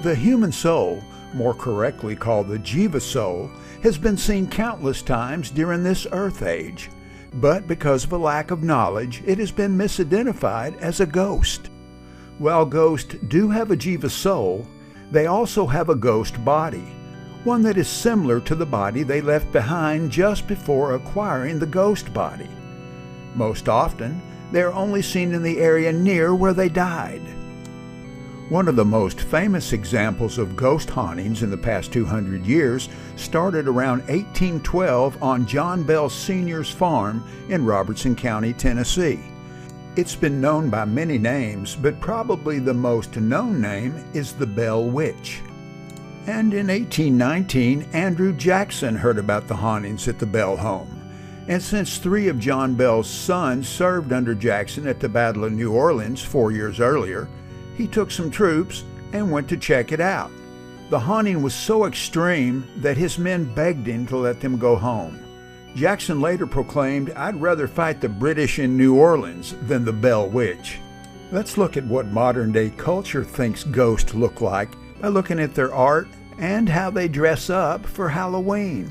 The human soul, more correctly called the Jiva soul, has been seen countless times during this earth age, but because of a lack of knowledge, it has been misidentified as a ghost. While ghosts do have a Jiva soul, they also have a ghost body, one that is similar to the body they left behind just before acquiring the ghost body. Most often, they are only seen in the area near where they died. One of the most famous examples of ghost hauntings in the past 200 years started around 1812 on John Bell Sr.'s farm in Robertson County, Tennessee. It's been known by many names, but probably the most known name is the Bell Witch. And in 1819, Andrew Jackson heard about the hauntings at the Bell home. And since 3 of John Bell's sons served under Jackson at the Battle of New Orleans 4 years earlier, he took some troops and went to check it out. The haunting was so extreme that his men begged him to let them go home. Jackson later proclaimed, "I'd rather fight the British in New Orleans than the Bell Witch." Let's look at what modern-day culture thinks ghosts look like by looking at their art and how they dress up for Halloween.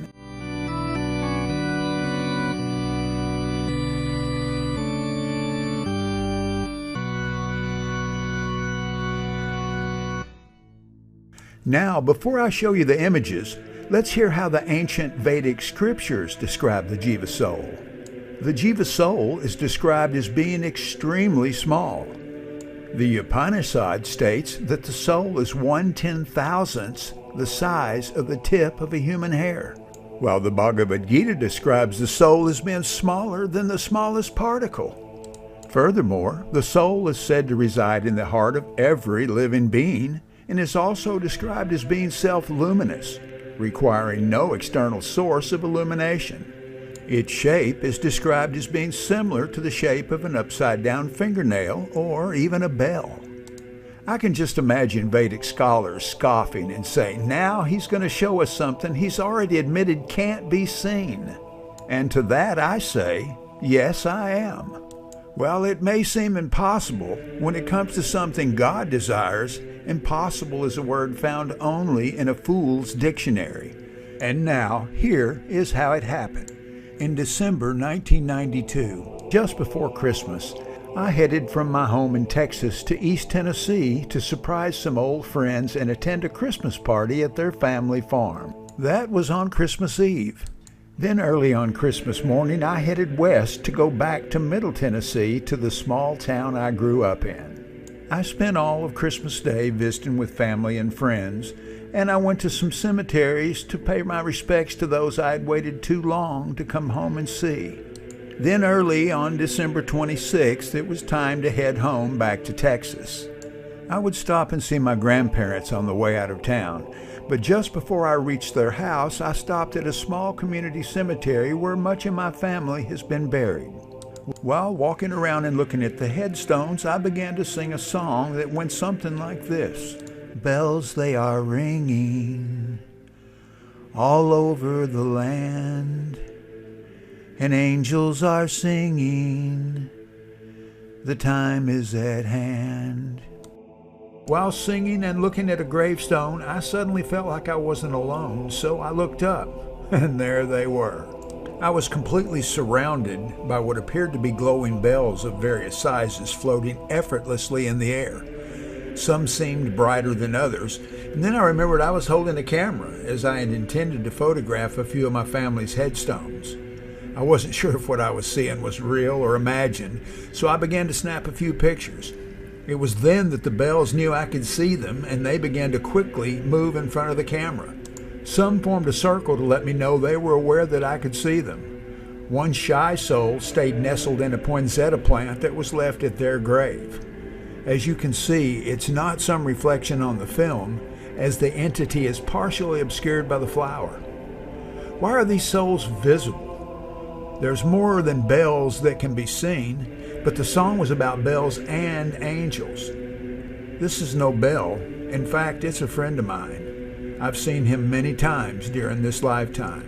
Now, before I show you the images, let's hear how the ancient Vedic scriptures describe the Jiva soul. The Jiva soul is described as being extremely small. The Upanishad states that the soul is 1/10,000th the size of the tip of a human hair, while the Bhagavad Gita describes the soul as being smaller than the smallest particle. Furthermore, the soul is said to reside in the heart of every living being, and is also described as being self-luminous, requiring no external source of illumination. Its shape is described as being similar to the shape of an upside-down fingernail or even a bell. I can just imagine Vedic scholars scoffing and saying, "Now he's going to show us something he's already admitted can't be seen." And to that I say, yes, I am. While it may seem impossible, when it comes to something God desires, impossible is a word found only in a fool's dictionary. And now, here is how it happened. In December 1992, just before Christmas, I headed from my home in Texas to East Tennessee to surprise some old friends and attend a Christmas party at their family farm. That was on Christmas Eve. Then early on Christmas morning, I headed west to go back to Middle Tennessee to the small town I grew up in. I spent all of Christmas Day visiting with family and friends, and I went to some cemeteries to pay my respects to those I had waited too long to come home and see. Then early on December 26th, it was time to head home back to Texas. I would stop and see my grandparents on the way out of town, but just before I reached their house, I stopped at a small community cemetery where much of my family has been buried. While walking around and looking at the headstones, I began to sing a song that went something like this. Bells they are ringing all over the land, and angels are singing, the time is at hand. While singing and looking at a gravestone, I suddenly felt like I wasn't alone, so I looked up, and there they were. I was completely surrounded by what appeared to be glowing bells of various sizes floating effortlessly in the air. Some seemed brighter than others, and then I remembered I was holding a camera as I had intended to photograph a few of my family's headstones. I wasn't sure if what I was seeing was real or imagined, so I began to snap a few pictures. It was then that the bells knew I could see them, and they began to quickly move in front of the camera. Some formed a circle to let me know they were aware that I could see them. One shy soul stayed nestled in a poinsettia plant that was left at their grave. As you can see, it's not some reflection on the film, as the entity is partially obscured by the flower. Why are these souls visible? There's more than bells that can be seen, but the song was about bells and angels. This is no bell. In fact, it's a friend of mine. I've seen him many times during this lifetime.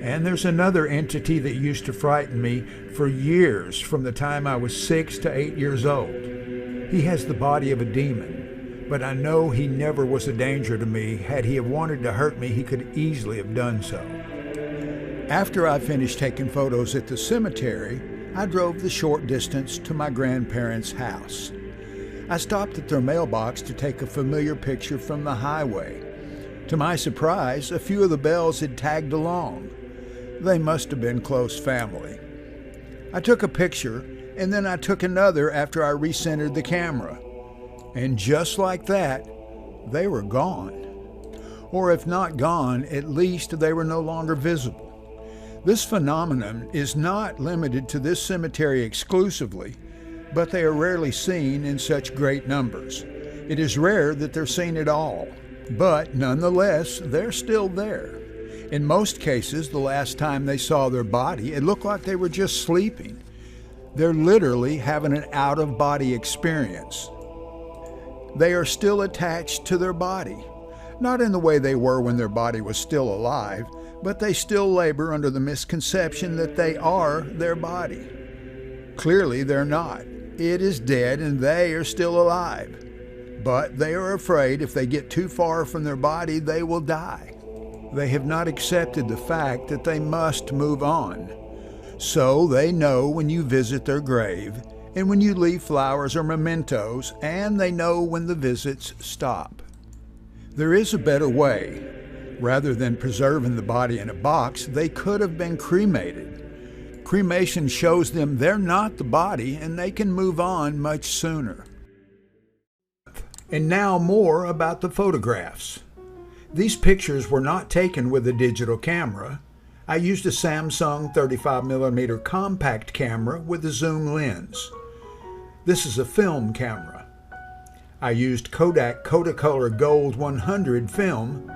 And there's another entity that used to frighten me for years, from the time I was 6 to 8 years old. He has the body of a demon, but I know he never was a danger to me. Had he have wanted to hurt me, he could easily have done so. After I finished taking photos at the cemetery, I drove the short distance to my grandparents' house. I stopped at their mailbox to take a familiar picture from the highway. To my surprise, a few of the bells had tagged along. They must have been close family. I took a picture, and then I took another after I recentered the camera. And just like that, they were gone. Or if not gone, at least they were no longer visible. This phenomenon is not limited to this cemetery exclusively, but they are rarely seen in such great numbers. It is rare that they're seen at all, but nonetheless, they're still there. In most cases, the last time they saw their body, it looked like they were just sleeping. They're literally having an out-of-body experience. They are still attached to their body, not in the way they were when their body was still alive, but they still labor under the misconception that they are their body. Clearly, they're not. It is dead and they are still alive. But they are afraid if they get too far from their body, they will die. They have not accepted the fact that they must move on. So they know when you visit their grave and when you leave flowers or mementos, and they know when the visits stop. There is a better way. Rather than preserving the body in a box, they could have been cremated. Cremation shows them they're not the body and they can move on much sooner. And now more about the photographs. These pictures were not taken with a digital camera. I used a Samsung 35mm compact camera with a zoom lens. This is a film camera. I used Kodak Kodacolor Gold 100 film,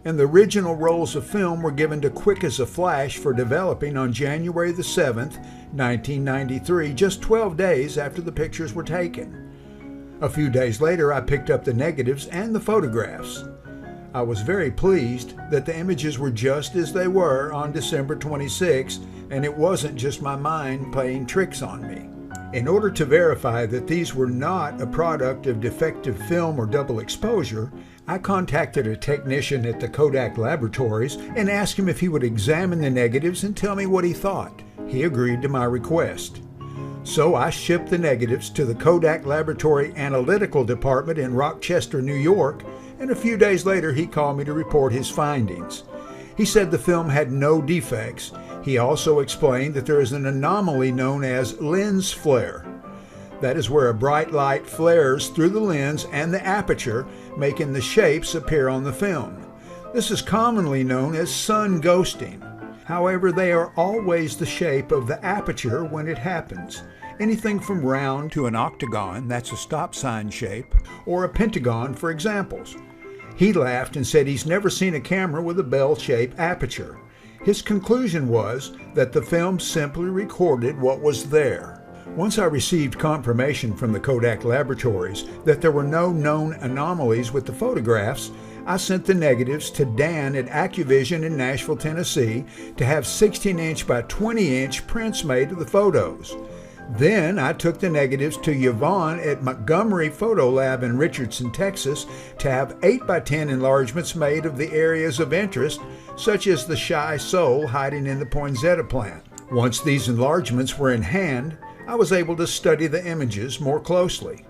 and the original rolls of film were given to Quick as a Flash for developing on January the 7th, 1993, just 12 days after the pictures were taken. A few days later, I picked up the negatives and the photographs. I was very pleased that the images were just as they were on December 26, and it wasn't just my mind playing tricks on me. In order to verify that these were not a product of defective film or double exposure, I contacted a technician at the KODAK Laboratories and asked him if he would examine the negatives and tell me what he thought. He agreed to my request. So I shipped the negatives to the KODAK Laboratory Analytical Department in Rochester, New York, and a few days later he called me to report his findings. He said the film had no defects. He also explained that there is an anomaly known as lens flare. That is where a bright light flares through the lens and the aperture, making the shapes appear on the film. This is commonly known as sun ghosting. However, they are always the shape of the aperture when it happens. Anything from round to an octagon, that's a stop sign shape, or a pentagon for examples. He laughed and said he's never seen a camera with a bell-shaped aperture. His conclusion was that the film simply recorded what was there. Once I received confirmation from the KODAK Laboratories that there were no known anomalies with the photographs, I sent the negatives to Dan at Accu-Vision in Nashville, Tennessee, to have 16-inch by 20-inch prints made of the photos. Then I took the negatives to Yvonne at Montgomery Photo Lab in Richarson, Texas, to have 8 by 10 enlargements made of the areas of interest, such as the shy soul hiding in the poinsettia plant. Once these enlargements were in hand, I was able to study the images more closely.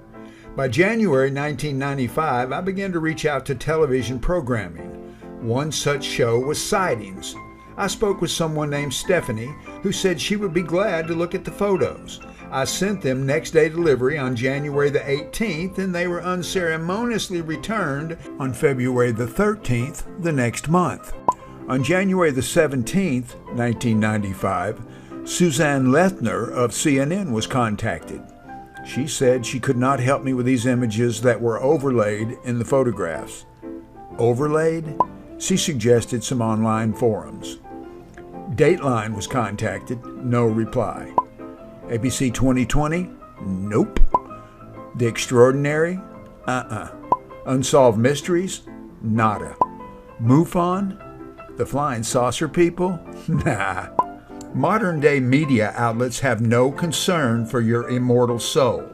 By January 1995, I began to reach out to television programming. One such show was Sightings. I spoke with someone named Stephanie, who said she would be glad to look at the photos. I sent them next day delivery on January the 18th, and they were unceremoniously returned on February the 13th the next month. On January the 17th, 1995, Suzanne Lethner of CNN was contacted. She said she could not help me with these images that were overlaid in the photographs. Overlaid? She suggested some online forums. Dateline was contacted, no reply. ABC 2020? Nope. The Extraordinary? Unsolved Mysteries? Nada. MUFON? The Flying Saucer People? Nah. Modern-day media outlets have no concern for your immortal soul.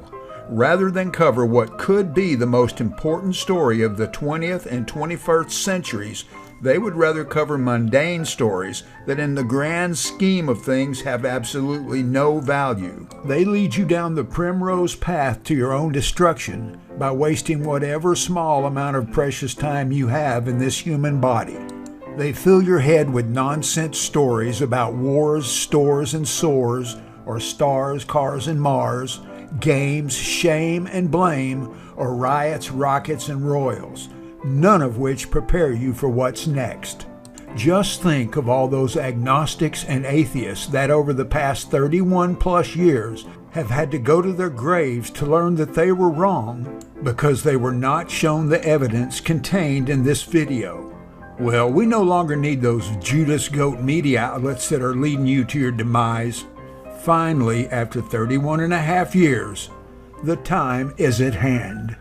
Rather than cover what could be the most important story of the 20th and 21st centuries, they would rather cover mundane stories that in the grand scheme of things have absolutely no value. They lead you down the primrose path to your own destruction by wasting whatever small amount of precious time you have in this human body. They fill your head with nonsense stories about wars, stores, and sores, or stars, cars, and Mars, games, shame, and blame, or riots, rockets, and royals, none of which prepare you for what's next. Just think of all those agnostics and atheists that over the past 31 plus years have had to go to their graves to learn that they were wrong because they were not shown the evidence contained in this video. Well, we no longer need those Judas goat media outlets that are leading you to your demise. Finally, after 31 and a half years, the time is at hand.